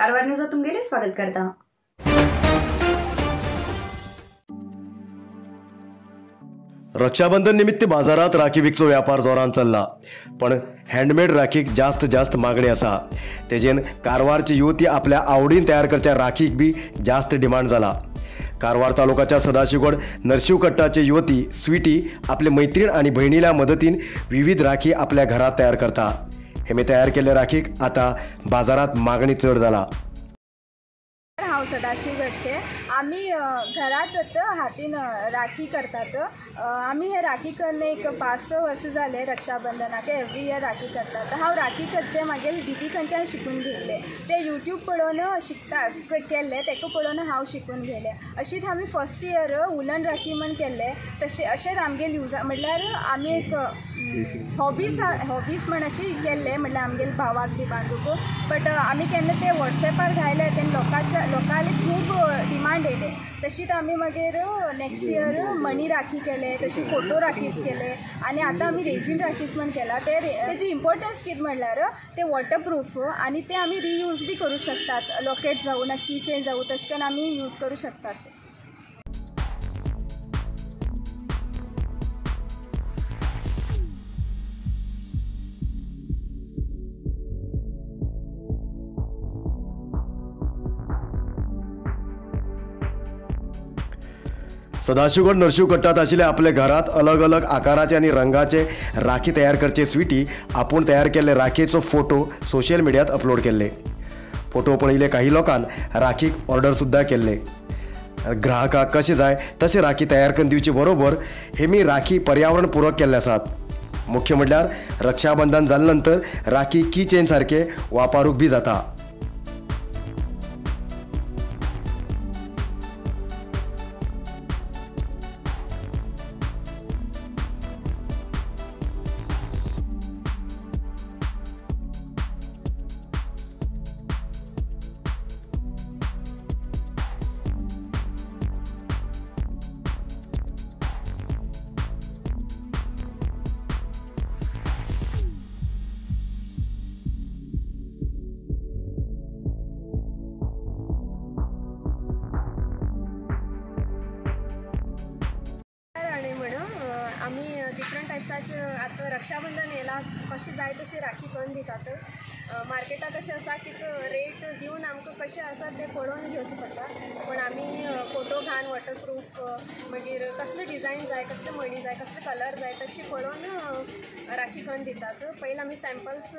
Karwar news तुमगेले स्वागत करता। रक्षाबंधन निमित्त बाजारात राखी विकचो व्यापार जोरान चल्ला, पण हँडमेड राखीक जास्त मागणी आसा। तेजेन कारवारची युवती आपल्या आवडीन तयार करच्या राखीक बी जास्त डिमांड जाला। कारवार तालुक्याच्या सदाशिवगड नरशिवकट्टाची युवती स्वीटी आपले मैत्रीण आणि बहिणीला मदतीन विविध राखी आपल्या घरात तयार करता। हेमे तयार केले राखीक आता बाजारात मागणी चढ जाला। हांव सदाशिवगडचे आम्ही घरात हातीन राखी करतात। आम्ही हे राखी करणे एक 5-6 वर्ष झाले। रक्षाबंधनाक एवरी इयर राखी करतात। हांव राखी करचे मागे दिदी खंयच्यान शिकून घेतले। ते यूट्यूब पळोवन शिकता केल्ले, तेका पळोवन हांव शिकून गेले। अशीच आमी फर्स्ट इयर उलन राखी म्हण केल्ले। तशें अशेंच आमगेल यूज म्हटल्यार आमी एक हॉबीज म्हण अशी केल्ले, म्हटल्यार आमगेल भावाक बी बांदूक। बट आमी केन्ना ते वॉट्सॅपार घायले, तेन्ना लोकांनी खूब डिमांड येयले। तशीच आमी मागीर नेक्स्ट इयर मणी राखी केले, तशी फोटो राखीज केले आनी आतां आमी रेझीन राखीज म्हण केला। तेजी इम्पॉर्टन्स कितें म्हणल्यार ते वॉटरप्रूफ आनी ते आमी रियूज बी करूं शकतात। लॉकेट जावं ना की चेन जावं तशें करून आमी यूज करूं शकतात। सदाशिवगड नरशिवकट्टात आशिल्ले आपल्या घरात अलग अलग आकाराचे आणि रंगाचे राखी तयार करचे स्वीटी आपण तयार केल्ले राखीचो फोटो सोशल मिडियात अपलोड केले। फोटो पळयले काही लोकांन राखीक ऑर्डर सुद्धा केले। ग्राहकाक कशें जाय तशें राखी तयार करून दिवचे बरोबर हेमी राखी पर्यावरण पूरक केल्ले आसात। मुख्य म्हटल्यार रक्षाबंधन जाले नंतर राखी की चेन सारखे वापरूक बी जाता। आम्ही डिफरंट टायप्साचे आतां रक्षाबंधन येयला, कशी जाय तशी राखी करून दितात। मार्केटात कशें आसा की रेट दिवन आमकां कशें आसा तें पळोवन घेवचें पडटा। पण आमी फोटो घालून वॉटरप्रूफ मागीर कसले डिजायन जाय, कसले मणी जाय, कसले कलर जाय तशी पळोवन राखी करून दितात। पयलीं आमी सॅम्पल्स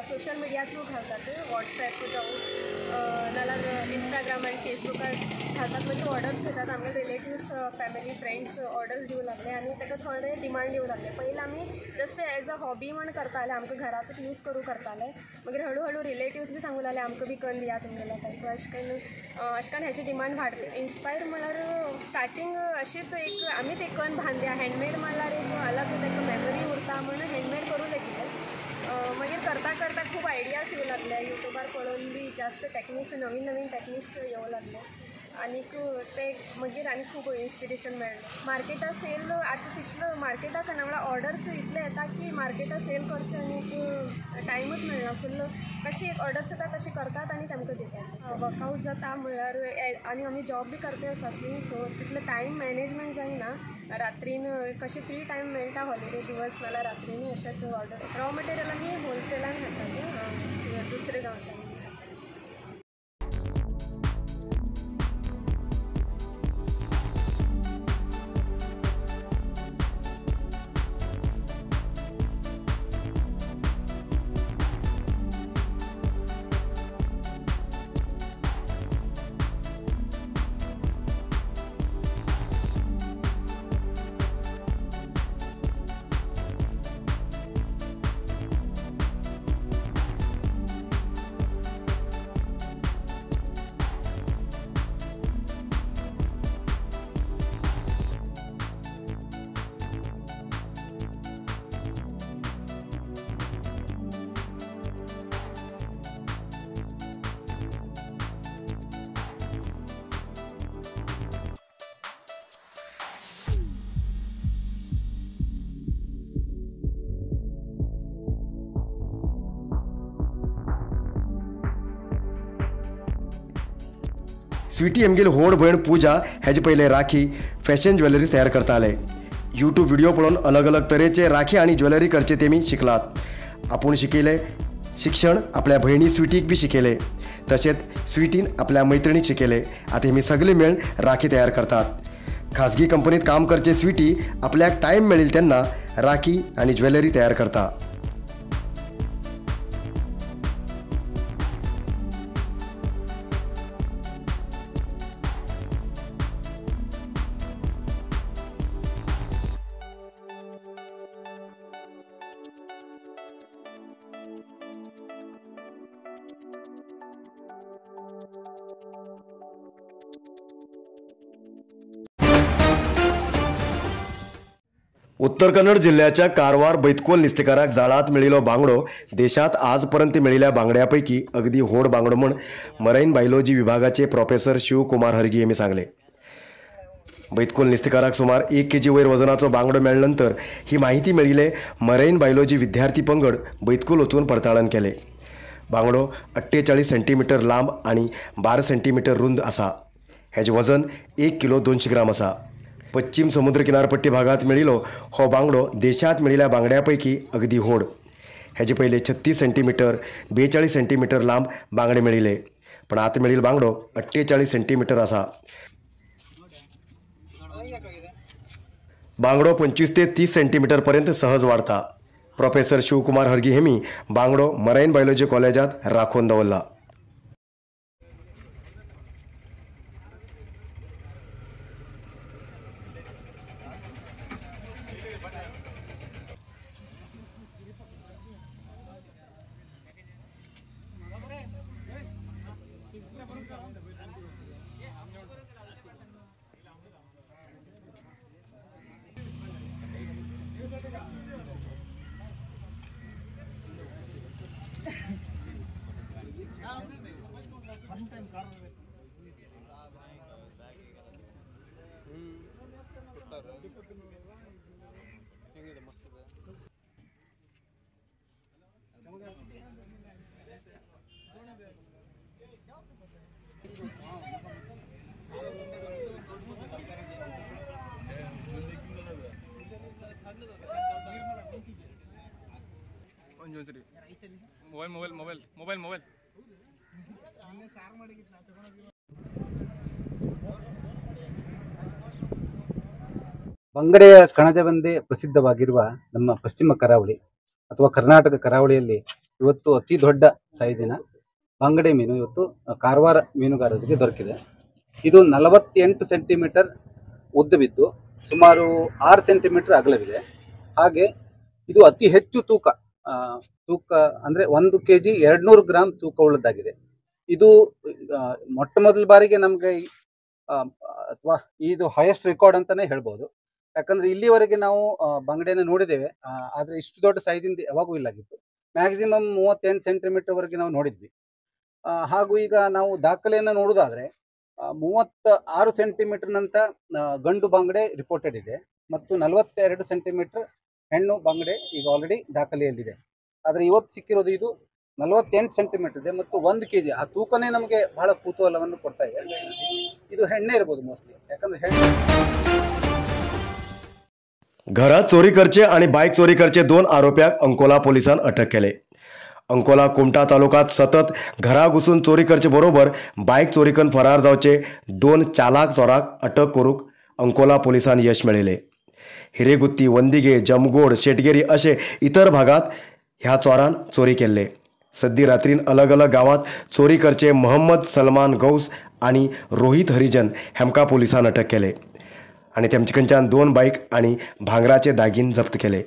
सोशल मिडिया थ्रू घालतात, वॉट्सॅप जावं नाल्यार इंस्टाग्राम आनी फेसबुकार घालतात। मागीर ऑर्डर्स घेतात। आमगे रिलेटिव्स फॅमिली फ्रेंड्स ऑर्डर्स दिवं लागले आनी ताका थोडे डिमांड दिवं लागले। पयलीं आमी जस्ट एज अ हॉबी म्हण करताले, आमकां घरातूच यूज करूं करताले। मागीर हळू रिलेटिव्स बी सांगू लागले आमकां बी करून दिया तुमगेल्या टायप। अशें करून हेची डिमांड वाडली। इन्स्पायर म्हळ्यार स्टार्टींग अशीच एक आमीच एक करून बांदया। हँडमेड म्हळ्यार एक अलग ताका मेमरी उरता म्हणून हँडमेड करूं लेगीत। मागीर करता खूब आयडियाज येवं लागले। युट्यूबार पळोवन बी जास्त टॅक्निक्स नवीन टॅक्निक्स येवं लागले आनीक ते मागीर आनी खूब इन्स्पिरेशन मेळ्ळें। मार्केटात सेल आतां तितलो मार्केटाक करना म्हळ्यार ऑर्डर्स इतले येता की मार्केटात सेल करचे आनीक टायमूच मेळना। फुल्ल कशी एक ऑर्डर्स येता तशी करतात आनी तांकां दितात। वर्कआवट जाता म्हळ्यार आनी आमी जॉब बी करता आसात न्ही, सो तितलो टायम मॅनेजमेंट जायना। रात्रीन कशें फ्री टायम मेळटा हॉलिडे दिवस नाल्यार रात्रीन अशेंच ऑर्डर। रॉ मटेरियल आमी होलसेलान घेतात दुसरे गांवच्यान। स्वीटी एमगेल व्हड भयण पूजा हेजे पयले राखी फॅशन ज्वेलरीज तयार करता आले. यूट्यूब व्हिडिओ पळोवन अलग अलग तरेचे राखी आणि ज्वेलरी करचे तेमी शिकलात. आपूण शिकिले शिक्षण आपल्या भयणी स्वीटीक बी शिकयले. तशेंच स्वीटीन आपल्या मैत्रिणीक शिकयले. आता हेमी सगळे मेळून राखी तयार करतात. खाजगी कंपनीत काम करचे स्वीटी आपल्याक टायम मेळील तेन्ना राखी आणि ज्वेलरी तयार करता. उत्तर कन्नड जिल्ह्याच्या कारवार बैतकोल नुस्तेकाराक जाळात मेळिल्लो बांगडो देशात आजपर्यंत मेळिल्ल्या बांगड्यापैकी अगदी व्हड बांगडो म्हूण मरायन बायोलॉजी विभागाचे प्रोफेसर शिवकुमार हरगी यांनी सांगले. बैतकोल नुस्तेकाराक सुमार 1 kg वयर वजनाचो बांगडो मेळ्ळ्यानंतर ही माहिती मेळिल्ले मरायन बायोलॉजी विद्यार्थी पंगड बैतकोल वचून पडताळण केले. बांगडो 48 सेंटीमीटर लांब आणि 12 सेंटीमीटर रुंद आसा. हेजे वजन 1 किलो 200 ग्राम आसा. पश्चिम समुद्र किनारपट्टी भागात मेळिल्लो हो बांगडो देशात मेळिल्ल्या बांगड्यापैकी अगदी व्हड. हेजे पयले 36 सेंटीमीटर 42 सेंटीमीटर लांब बांगडे मेळिल्ले, पण आता मेळिल्लो बांगडो 48 सेंटीमीटर आसा. बांगडो 25 ते 30 सेंटीमीटर पर्यंत सहज वाढता. प्रोफेसर शिवकुमार हरगी हेमी बांगडो मरायन बायोलॉजी कॉलेजात राखून दवरला. ಮೊಬೈಲ್ ಬಂಗಡೆಯ ಕಣಜವೆಂದೇ ಪ್ರಸಿದ್ಧವಾಗಿರುವ ನಮ್ಮ ಪಶ್ಚಿಮ ಕರಾವಳಿ ಅಥವಾ ಕರ್ನಾಟಕ ಕರಾವಳಿಯಲ್ಲಿ ಇವತ್ತು ಅತಿ ದೊಡ್ಡ ಸೈಜಿನ ಬಂಗಡೆ ಮೀನು ಇವತ್ತು ಕಾರವಾರ ಮೀನುಗಾರರಿಗೆ ದೊರಕಿದೆ. ಇದು 48 ಸೆಂಟಿಮೀಟರ್ ಉದ್ದವಿದ್ದು ಸುಮಾರು 6 ಸೆಂಟಿಮೀಟರ್ ಅಗಲವಿದೆ. ಹಾಗೆ ಇದು ಅತಿ ಹೆಚ್ಚು ತೂಕ ಅಂದರೆ 1 kg 200 ಗ್ರಾಂ ತೂಕವುಳ್ಳದ್ದಾಗಿದೆ. ಇದು ಮೊಟ್ಟ ಮೊದಲ ಬಾರಿಗೆ ನಮಗೆ ಅಥವಾ ಇದು ಹೈಯೆಸ್ಟ್ ರೆಕಾರ್ಡ್ ಅಂತಾನೆ ಹೇಳ್ಬೋದು. ಯಾಕಂದ್ರೆ ಇಲ್ಲಿವರೆಗೆ ನಾವು ಬಂಗಡೆಯನ್ನು ನೋಡಿದ್ದೇವೆ, ಆದರೆ ಇಷ್ಟು ದೊಡ್ಡ ಸೈಜಿಂದ ಯಾವಾಗೂ ಇಲ್ಲಾಗಿತ್ತು. ಮ್ಯಾಕ್ಸಿಮಮ್ 38 ಸೆಂಟಿಮೀಟರ್ ವರೆಗೆ ನಾವು ನೋಡಿದ್ವಿ. ಹಾಗೂ ಈಗ ನಾವು ದಾಖಲೆಯನ್ನು ನೋಡೋದಾದ್ರೆ 36 ಸೆಂಟಿಮೀಟರ್ನಂತ ಗಂಡು ಬಂಗಡೆ ರಿಪೋರ್ಟೆಡ್ ಇದೆ ಮತ್ತು 42 ಸೆಂಟಿಮೀಟರ್ ಹೆಣ್ಣು ಬಂಗಡೆ ಈಗ ಆಲ್ರೆಡಿ ದಾಖಲೆಯಲ್ಲಿದೆ. ಆದರೆ ಇವತ್ತು ಸಿಕ್ಕಿರೋದು ಇದು 48 ಸೆಂಟಿಮೀಟರ್ ಇದೆ ಮತ್ತು 1 kg. ಆ ತೂಕನೇ ನಮಗೆ ಬಹಳ ಕುತೂಹಲವನ್ನು ಕೊಡ್ತಾ ಇದೆ. ಇದು ಹೆಣ್ಣೆ ಇರ್ಬೋದು ಮೋಸ್ಟ್ಲಿ, ಯಾಕಂದ್ರೆ ಹೆಣ್ಣು. घरात चोरी करचे आणि बाईक चोरी करचे 2 आरोप्याक अंकोला पोलिसांन अटक केले. अंकोला कुमटा तालुक्यात सतत घरा घुसून चोरी करचे बरोबर बाईक चोरी करून फरार जावचे 2 चालाक चोराक अटक करूक अंकोला पोलिसांनी यश मेळिल्ले. हिरेगुत्ती, वंदिगे, जमगोड, शेटगेरी असे इतर भागात ह्या चोरान चोरी केल्ले. सद्दी रात्रीन अलग अलग गावात चोरी करचे मोहम्मद सलमान गौस आणि रोहित हरिजन हेमका पोलिसांन अटक केले आणि तेमचे कडच्यान 2 बाईक आणि भांगराचे दागीन जप्त केले.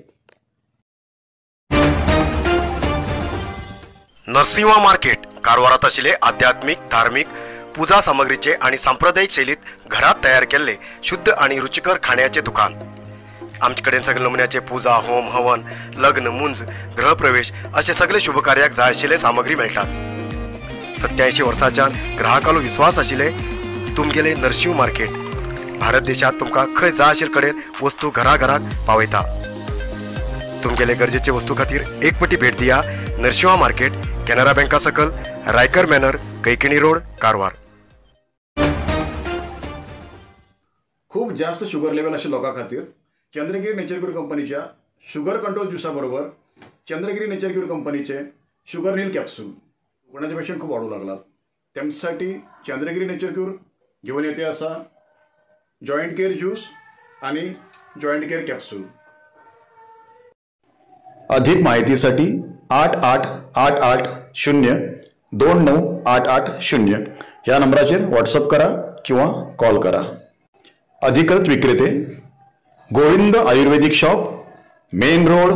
नरसिंहा मार्केट कारवारात आशिल्ले आध्यात्मिक, धार्मिक, पूजा सामग्रीचे आणि सांप्रदायिक शैलीत घरात तयार केलेले शुद्ध आणि रुचिकर खाण्याचे दुकान. आमचे कडेन सगळे नमुन्याचे पूजा, होम, हवन, लग्न, मुंज, गृहप्रवेश असे सगळे शुभ कार्याक जाय आशिल्ले सामग्री मेळटात. 87 वर्सांच्यान ग्राहकालो विश्वास आशिल्ले तुमगेले नरसिंह मार्केट. भारत देशात तुमकां खंय जाय आशिल्ले कडेन वस्तू घराघराक पावयता. तुमगेले गरजेचे वस्तू खातीर एक पटी भेट दिया. नरसिंहा मार्केट, कॅनरा बँका सकल, रायकर मॅनर, कैकिणी रोड, कारवार. खूप जास्त शुगर लेवल अशा लोकां खातीर चंद्रगिरी नेचर क्यूर कंपनीच्या शुगर कंट्रोल ज्युसा बरोबर चंद्रगिरी नेचर क्यूर कंपनीचे शुगर नील कॅप्सूल कोणाचे पेशंट खूप वाढू लागलात त्यांच्यासाठी चंद्रगिरी नेचर क्यूर घेऊन येते असा जॉईंट केअर ज्यूस आणि जॉईंट केअर कॅप्सूल. अधिक माहितीसाठी 8888029880 या नंबराचेर व्हॉट्सअप करा किंवा कॉल करा. अधिकृत विक्रेते Govind Ayurvedic shop, main road,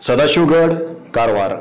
Sadashivgad, Karwar.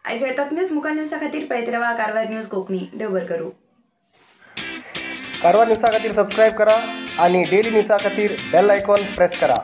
आयज येतात न्यूज मुखार न्यूजा खातीर पळयत रावा कारवार न्यूज कोंकणी. देव बरें करूं. कारवार न्यूजा खातीर सबस्क्राईब करा आणि डेली न्यूजा खातीर बेल आयकॉन प्रेस करा.